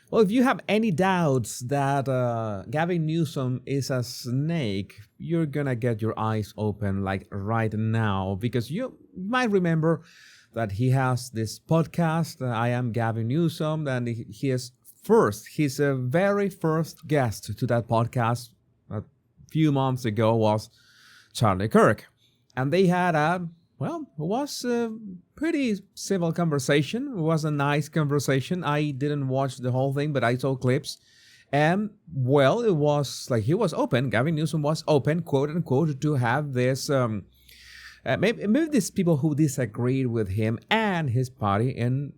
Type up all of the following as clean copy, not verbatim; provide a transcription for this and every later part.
Well, if you have any doubts that Gavin Newsom is a snake, you're gonna get your eyes open like right now, because you might remember that he has this podcast. I am Gavin Newsom, and his very first guest to that podcast a few months ago was Charlie Kirk, and they had it was a pretty civil conversation. It was a nice conversation. I didn't watch the whole thing, but I saw clips. And, well, it was like he was open. Gavin Newsom was open, quote unquote, to have this. Maybe these people who disagreed with him and his party in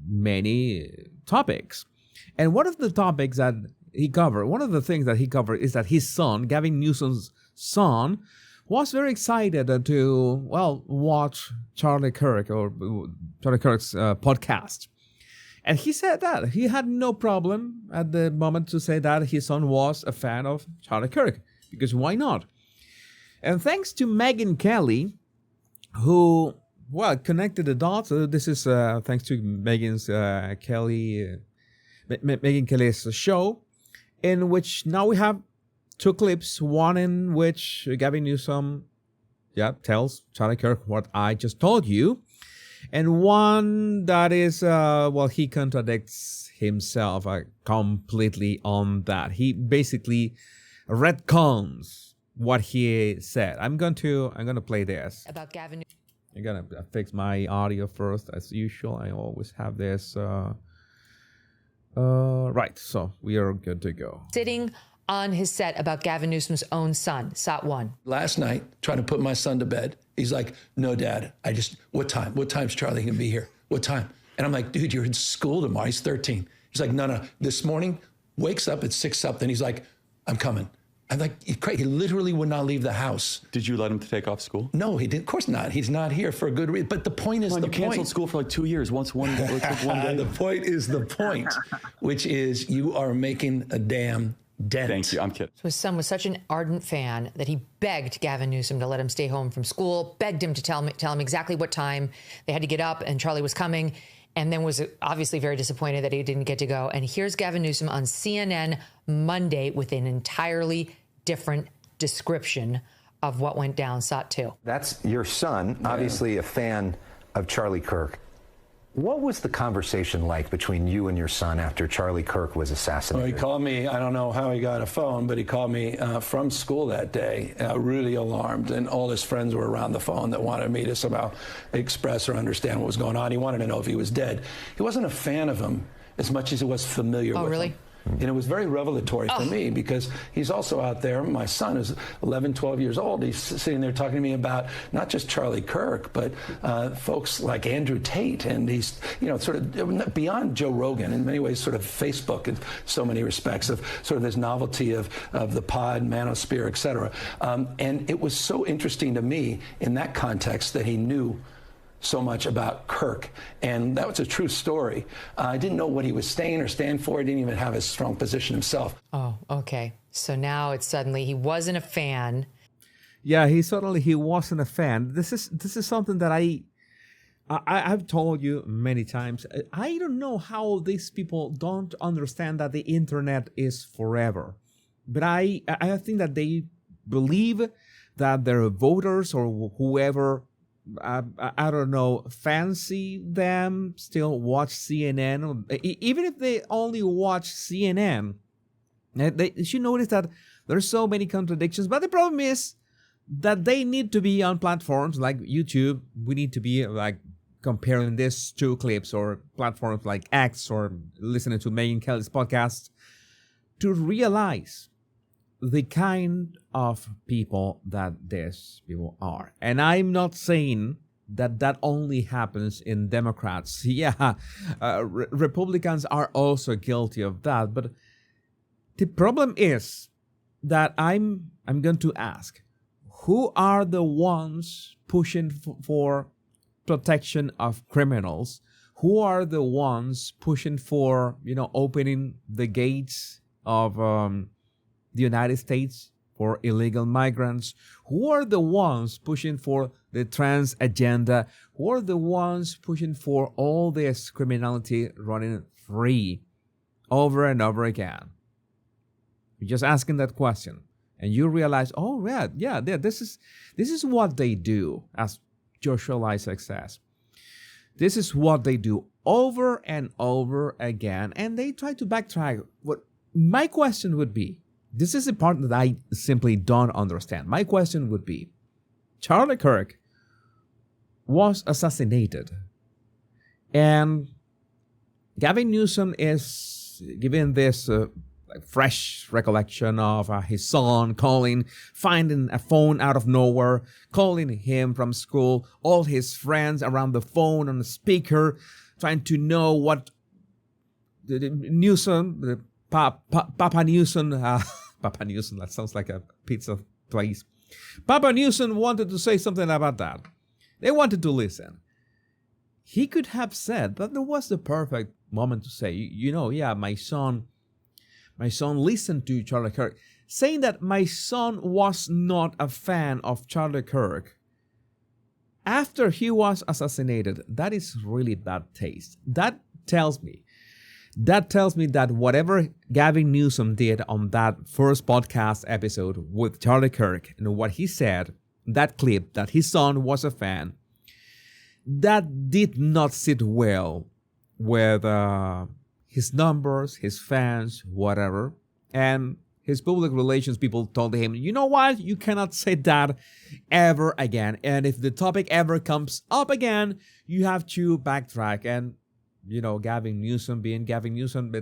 many topics. And one of the topics that he covered, one of the things that he covered is that his son, Gavin Newsom's son, was very excited to, watch Charlie Kirk's podcast. And he said that he had no problem at the moment to say that his son was a fan of Charlie Kirk, because why not? And thanks to Megyn Kelly, who, connected the dots. This is thanks to Megyn Kelly's show, in which now we have two clips, one in which Gavin Newsom tells Charlie Kirk what I just told you, and one that is, he contradicts himself completely on that. He basically retcons what he said. I'm going to play this. About Gavin. I'm going to fix my audio first, as usual. I always have this. Right, so we are good to go. Sitting on his set about Gavin Newsom's own son, Sot 1. Last night, trying to put my son to bed, he's like, no, Dad, what time? What time's Charlie gonna be here? What time? And I'm like, dude, you're in school tomorrow. He's 13. He's like, no. This morning, wakes up at 6 something. He's like, I'm coming. I'm like, he literally would not leave the house. Did you let him take off school? No, he didn't. Of course not. He's not here for a good reason. But the point is you canceled school for like 2 years. One day. The point is the point, which is you are making a damn dent. Thank you. I'm kidding. His son was such an ardent fan that he begged Gavin Newsom to let him stay home from school, begged him to tell him exactly what time they had to get up and Charlie was coming, and then was obviously very disappointed that he didn't get to go. And here's Gavin Newsom on CNN Monday with an entirely different description of what went down, Sot 2. That's your son, obviously a fan of Charlie Kirk. What was the conversation like between you and your son after Charlie Kirk was assassinated? Well, he called me, I don't know how he got a phone, but he called me from school that day, really alarmed, and all his friends were around the phone that wanted me to somehow express or understand what was going on. He wanted to know if he was dead. He wasn't a fan of him as much as he was familiar with really? him. And it was very revelatory for me, because he's also out there. My son is 11, 12 years old. He's sitting there talking to me about not just Charlie Kirk, but folks like Andrew Tate. And he's, sort of beyond Joe Rogan, in many ways, sort of Facebook in so many respects, of sort of this novelty of the pod, manosphere, et cetera. And it was so interesting to me in that context that he knew so much about Kirk, and that was a true story. I didn't know what he was saying or stand for. He didn't even have a strong position himself. Oh, okay. So now it's suddenly he wasn't a fan. Yeah, he wasn't a fan. This is something that I've told you many times. I don't know how these people don't understand that the internet is forever, but I think that they believe that their voters or whoever, I don't know, fancy them, still watch CNN. Even if they only watch CNN, they should notice that there's so many contradictions. But the problem is that they need to be on platforms like YouTube. We need to be like comparing these two clips, or platforms like X, or listening to Megyn Kelly's podcast, to realize the kind of people that these people are. And I'm not saying that only happens in Democrats. Yeah, Republicans are also guilty of that. But the problem is that I'm going to ask, who are the ones pushing for protection of criminals? Who are the ones pushing for, opening the gates of the United States for illegal migrants? Who are the ones pushing for the trans agenda? Who are the ones pushing for all this criminality running free over and over again. You're just asking that question, and you realize, oh yeah, this is what they do, as Joshua Lysak says. This is what they do over and over again, and they try to backtrack. What my question would be, this is the part that I simply don't understand. My question would be, Charlie Kirk was assassinated, and Gavin Newsom is given this fresh recollection of his son finding a phone out of nowhere, calling him from school, all his friends around the phone on the speaker, trying to know what Newsom, Papa Newsom, Papa Newsom, that sounds like a pizza place. Papa Newsom wanted to say something about that. They wanted to listen. He could have said that there was the perfect moment to say, yeah, my son listened to Charlie Kirk. Saying that my son was not a fan of Charlie Kirk after he was assassinated, that is really bad taste. That tells me that whatever Gavin Newsom did on that first podcast episode with Charlie Kirk and what he said, that clip, that his son was a fan, that did not sit well with his numbers, his fans, whatever. And his public relations people told him, you know what? You cannot say that ever again. And if the topic ever comes up again, you have to backtrack. And, Gavin Newsom being Gavin Newsom,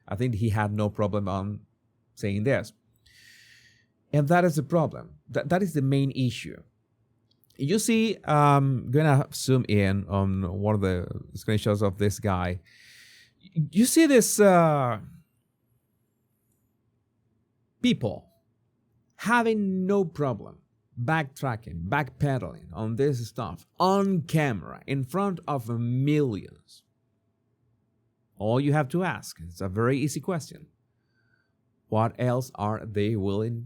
I think he had no problem on saying this. And that is the problem. That is the main issue. You see, I'm going to zoom in on one of the screenshots of this guy. You see this people having no problem backtracking, backpedaling on this stuff on camera in front of millions. All you have to ask, it's a very easy question. What else are they willing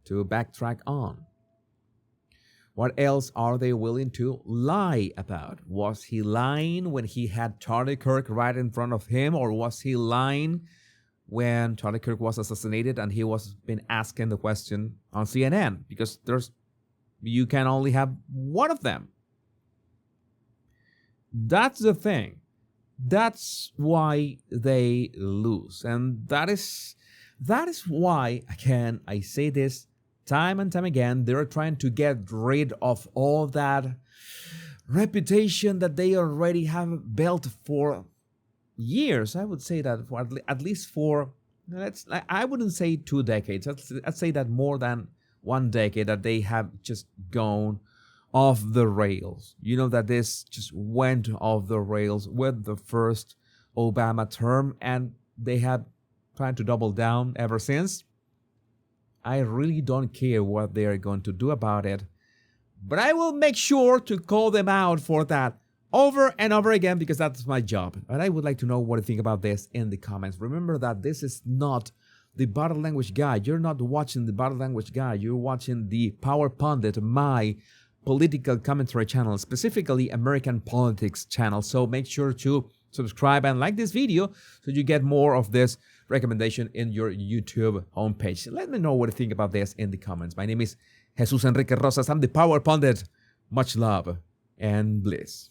to backtrack on? What else are they willing to lie about? Was he lying when he had Charlie Kirk right in front of him? Or was he lying when Charlie Kirk was assassinated and he was been asking the question on CNN? Because you can only have one of them. That's the thing. That's why they lose. And that is why, again, I say this time and time again, they're trying to get rid of all that reputation that they already have built for years. I would say that for at least for, I wouldn't say 2 decades. I'd say that more than 1 decade that they have just gone off the rails. That this just went off the rails with the first Obama term, and they have tried to double down ever since. I really don't care what they are going to do about it, but I will make sure to call them out for that over and over again, because that's my job. And I would like to know what you think about this in the comments. Remember that this is not the Body Language Guy. You're not watching the Body Language Guy. You're watching the Power Pundit, my political commentary channel, specifically American politics channel. So make sure to subscribe and like this video so you get more of this recommendation in your YouTube homepage. Let me know what you think about this in the comments. My name is Jesus Enrique Rosas. I'm the Power Pundit. Much love and bliss.